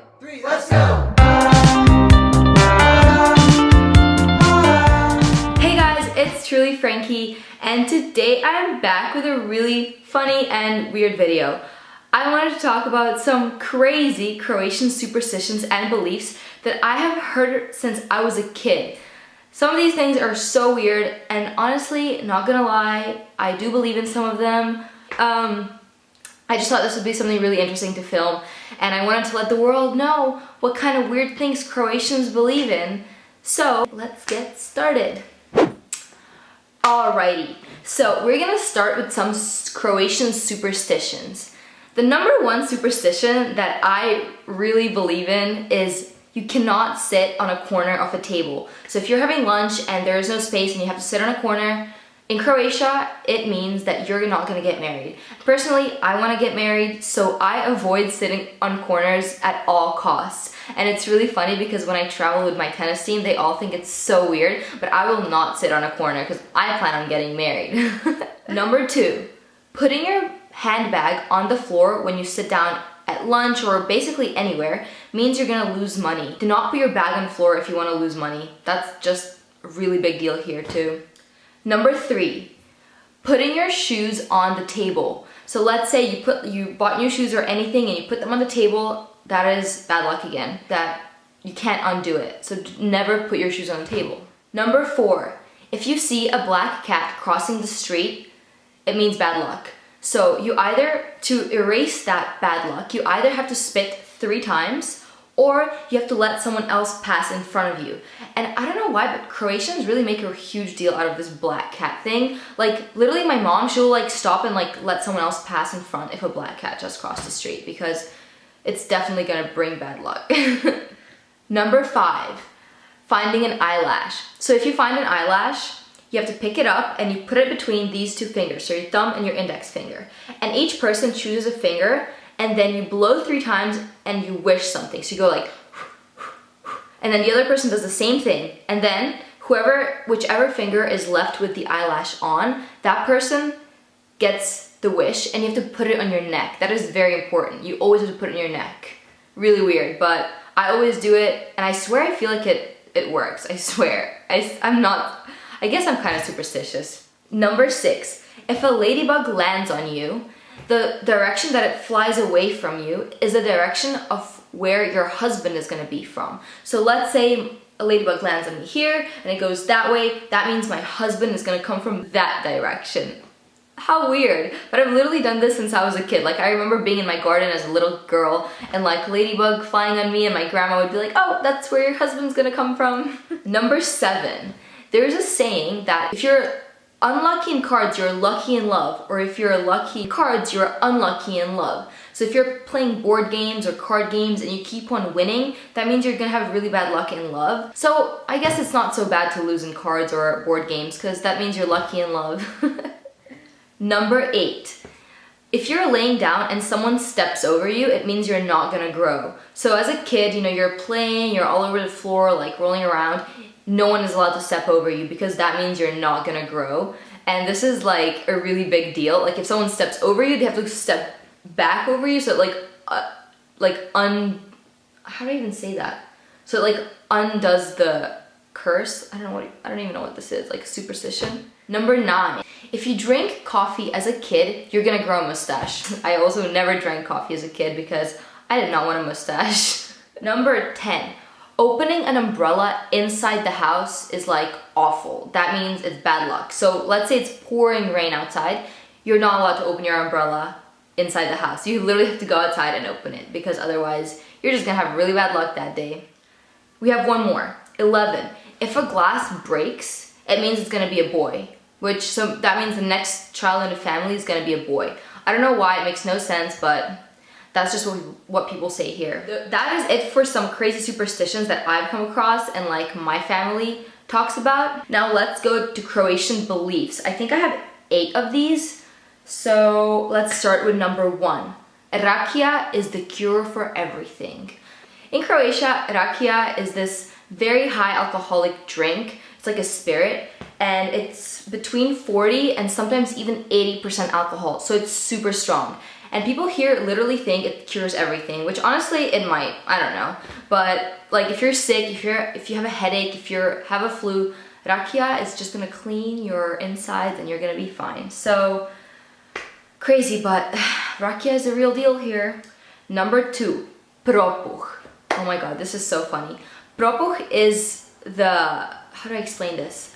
3, let's go! Hey guys, it's TrulyFrankie, and today I am back with a really funny and weird video. I wanted to talk about some crazy Croatian superstitions and beliefs that I have heard since I was a kid. Some of these things are so weird, and honestly, not gonna lie, I do believe in some of them. I just thought this would be something really interesting to film, and I wanted to let the world know what kind of weird things Croatians believe in. So, let's get started. Alrighty, so we're gonna start with some Croatian superstitions. The number one superstition that I really believe in is you cannot sit on a corner of a table. So if you're having lunch and there is no space and you have to sit on a corner, in Croatia, it means that you're not gonna get married. Personally, I wanna get married, so I avoid sitting on corners at all costs. And it's really funny because when I travel with my tennis team, they all think it's so weird, but I will not sit on a corner because I plan on getting married. Number two, putting your handbag on the floor when you sit down at lunch or basically anywhere means you're gonna lose money. Do not put your bag on the floor if you wanna lose money. That's just a really big deal here too. Number three, putting your shoes on the table. So let's say you bought new shoes or anything and you put them on the table, that is bad luck again. That you can't undo it. So never put your shoes on the table. Number four, if you see a black cat crossing the street, it means bad luck. So you either, to erase that bad luck, you either have to spit 3 times or you have to let someone else pass in front of you. And I don't know why, but Croatians really make a huge deal out of this black cat thing. Like, literally my mom, she'll like stop and like let someone else pass in front if a black cat just crossed the street because it's definitely gonna bring bad luck. Number 5, finding an eyelash. So if you find an eyelash, you have to pick it up and you put it between these 2 fingers, so your thumb and your index finger. And each person chooses a finger and then you blow 3 times and you wish something. So you go like, and then the other person does the same thing. And then whichever finger is left with the eyelash on, that person gets the wish and you have to put it on your neck. That is very important. You always have to put it on your neck. Really weird, but I always do it and I swear I feel like it works. I swear. I guess I'm kind of superstitious. Number 6, if a ladybug lands on you, the direction that it flies away from you is the direction of where your husband is gonna be from. So let's say a ladybug lands on me here and it goes that way, that means my husband is gonna come from that direction. How weird, but I've literally done this since I was a kid. Like, I remember being in my garden as a little girl and like ladybug flying on me and my grandma would be like, oh, that's where your husband's gonna come from. Number 7, there's a saying that if you're unlucky in cards, you're lucky in love, or if you're lucky in cards, you're unlucky in love. So if you're playing board games or card games and you keep on winning, that means you're gonna have really bad luck in love. So I guess it's not so bad to lose in cards or board games because that means you're lucky in love. Number 8, if you're laying down and someone steps over you, it means you're not gonna grow. So as a kid, you know, you're playing, you're all over the floor, like rolling around, no one is allowed to step over you because that means you're not gonna grow. And this is like a really big deal. Like if someone steps over you, they have to step back over you. So it how do I even say that? So it like undoes the curse. I don't even know what this is, like superstition. Number 9, if you drink coffee as a kid, you're gonna grow a mustache. I also never drank coffee as a kid because I did not want a mustache. Number 10, opening an umbrella inside the house is like awful. That means it's bad luck. So let's say it's pouring rain outside, you're not allowed to open your umbrella inside the house. You literally have to go outside and open it because otherwise you're just gonna have really bad luck that day. We have one more. 11, if a glass breaks, it means it's gonna be a boy. So that means the next child in the family is gonna be a boy. I don't know why, it makes no sense, but that's just what people say here. That is it for some crazy superstitions that I've come across and like my family talks about. Now let's go to Croatian beliefs. I think I have 8 of these. So let's start with number 1. Rakija is the cure for everything. In Croatia, rakija is this very high alcoholic drink. It's like a spirit and it's between 40 and sometimes even 80% alcohol. So it's super strong. And people here literally think it cures everything, which honestly it might, I don't know. But like if you're sick, if you have a headache, if you have a flu, rakia is just gonna clean your insides and you're gonna be fine. So crazy, but rakia is a real deal here. Number 2, propuh. Oh my god, this is so funny. Propuh is how do I explain this?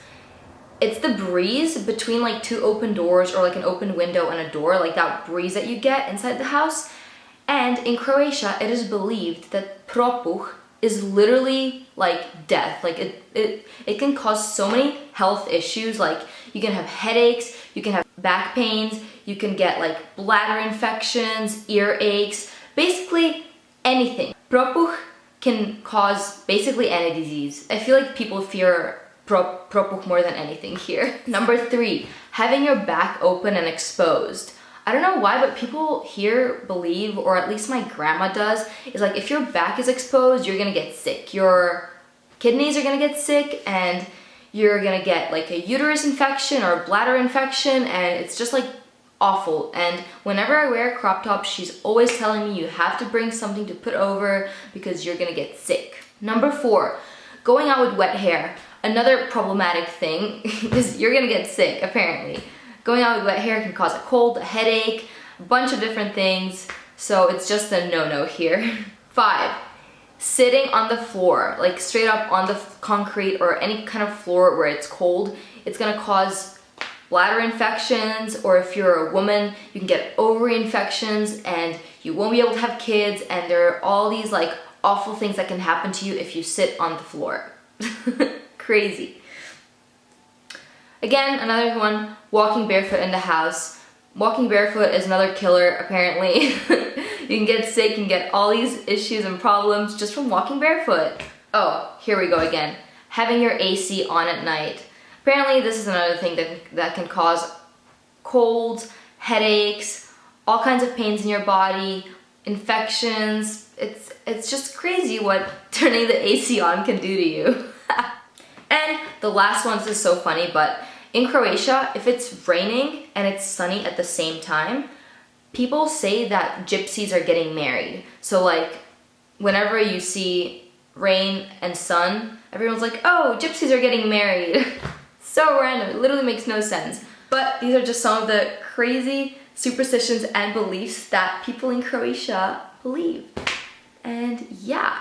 It's the breeze between like 2 open doors, or like an open window and a door, like that breeze that you get inside the house. And in Croatia, it is believed that propuh is literally like death. Like it can cause so many health issues. Like you can have headaches, you can have back pains, you can get like bladder infections, ear aches, basically anything. Propuh can cause basically any disease. I feel like people fear propuh more than anything here. Number 3, having your back open and exposed. I don't know why, but people here believe, or at least my grandma does, is like if your back is exposed, you're gonna get sick. Your kidneys are gonna get sick, and you're gonna get like a uterus infection or a bladder infection, and it's just like awful. And whenever I wear a crop top, she's always telling me you have to bring something to put over because you're gonna get sick. Number 4, going out with wet hair. Another problematic thing is you're gonna get sick, apparently. Going out with wet hair can cause a cold, a headache, a bunch of different things, so it's just a no-no here. 5, sitting on the floor, like straight up on the concrete or any kind of floor where it's cold. It's gonna cause bladder infections, or if you're a woman, you can get ovary infections and you won't be able to have kids, and there are all these like awful things that can happen to you if you sit on the floor. Crazy. Again, another one, walking barefoot in the house. Walking barefoot is another killer, apparently. You can get sick, you can get all these issues and problems just from walking barefoot. Oh, here we go again. Having your AC on at night. Apparently this is another thing that can cause colds, headaches, all kinds of pains in your body, infections. It's just crazy what turning the AC on can do to you. And the last one, this is so funny, but in Croatia, if it's raining and it's sunny at the same time, people say that gypsies are getting married. So like, whenever you see rain and sun, everyone's like, oh, gypsies are getting married. So random, it literally makes no sense. But these are just some of the crazy superstitions and beliefs that people in Croatia believe. And yeah,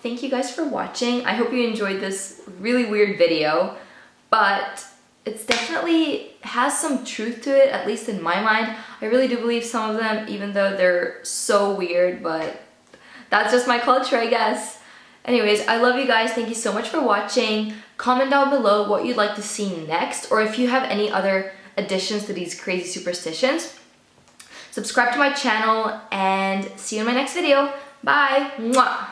thank you guys for watching. I hope you enjoyed this really weird video, but it's definitely has some truth to it, at least in my mind. I really do believe some of them, even though they're so weird, but that's just my culture, I guess. Anyways, I love you guys. Thank you so much for watching. Comment down below what you'd like to see next, or if you have any other additions to these crazy superstitions. Subscribe to my channel, and see you in my next video. Bye! Mwah!